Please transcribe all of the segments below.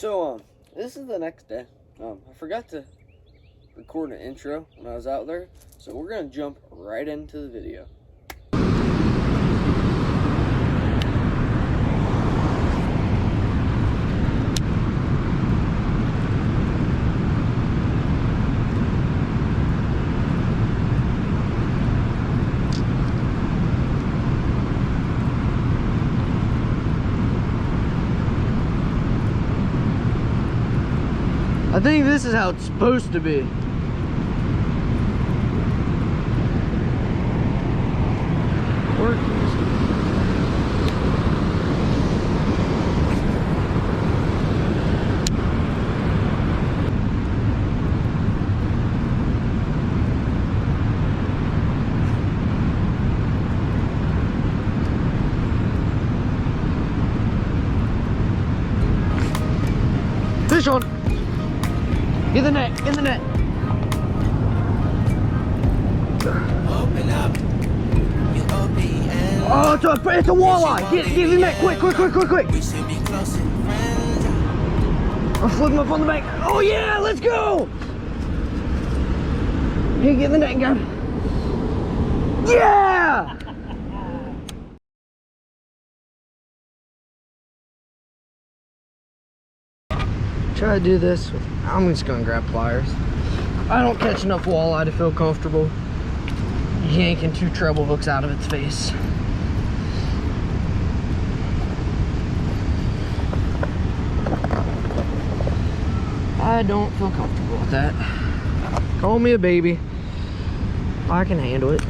So, this is the next day. I forgot to record an intro when I was out there, so we're gonna jump right into the video. I think this is how it's supposed to be. Fish on! Get the net, get the net. Open up. You open. Oh, it's a walleye. Get the net, quick. We should be close and friends. I'll flip him up on the bank. Oh yeah, let's go. Hey, get the net, guy. Yeah! Try to do this. I'm just gonna grab pliers. I don't catch enough walleye to feel comfortable yanking two treble hooks out of its face. I don't feel comfortable with that. Call me a baby. I can handle it.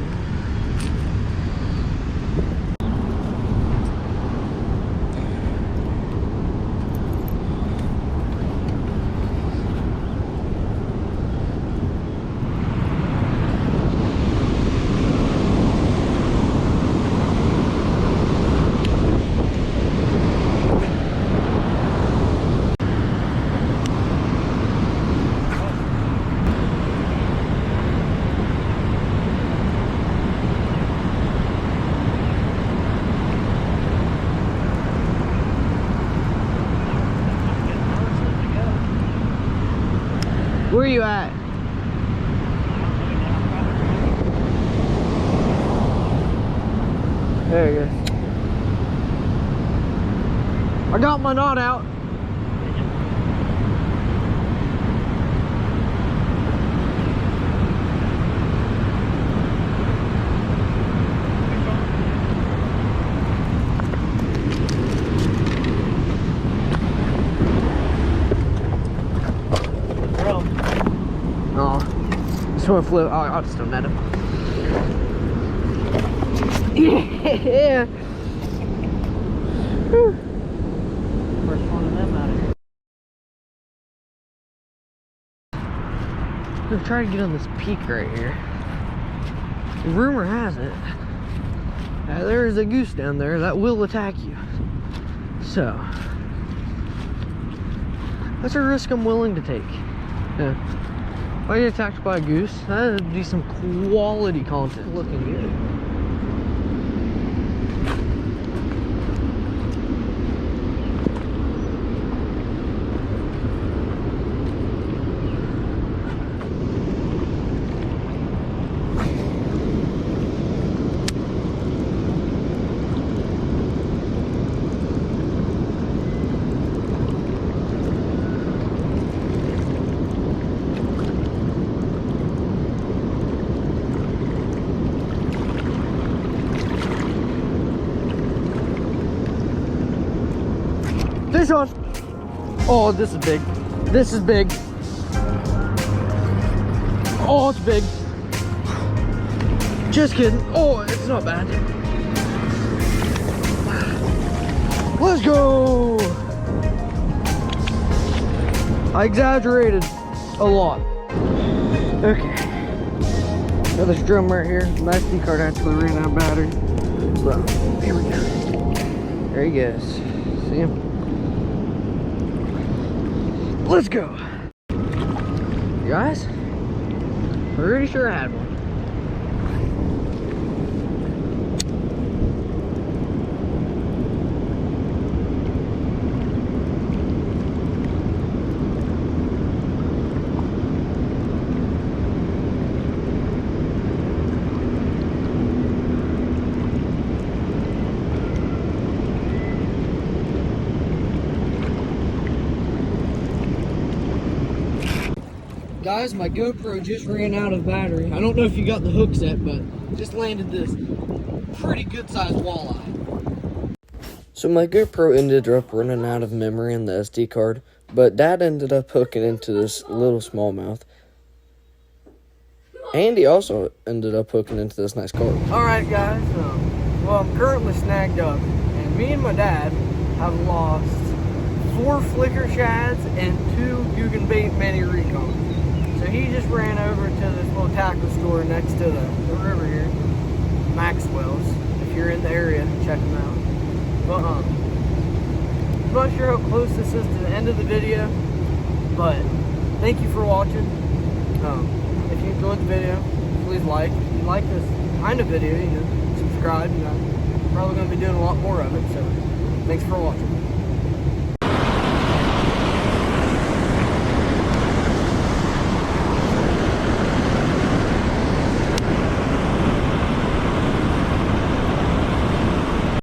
Where are you at? There you go. I got my knot out. Want to flip? I'll just net him. Yeah. Whew. First one of them out of here. I'm gonna try to get on this peak right here. Rumor has it there is a goose down there that will attack you. So that's a risk I'm willing to take. Yeah. If I get attacked by a goose, that would be some quality content. Looking good. Fish on. Oh, this is big. This is big. Oh, it's big. Just kidding. Oh, it's not bad. Let's go. I exaggerated a lot. Okay. Got this drum right here. My SD card actually ran out of battery. So, here we go. There he goes. See him? Let's go. You guys? Pretty sure I had one. Guys, my GoPro just ran out of battery. I don't know if you got the hook set, but just landed this pretty good sized walleye. So my GoPro ended up running out of memory in the SD card, but Dad ended up hooking into this little smallmouth. Andy also ended up hooking into this nice carp. Alright guys, well I'm currently snagged up, and me and my dad have lost 4 flicker shads and 2 Guggen bait mini recons. So he just ran over to this little tackle store next to the river here, Maxwell's. If you're in the area, check them out. But I'm not sure how close this is to the end of the video, but thank you for watching. If you enjoyed the video, please like. If you like this kind of video, subscribe. I'm probably going to be doing a lot more of it. So thanks for watching.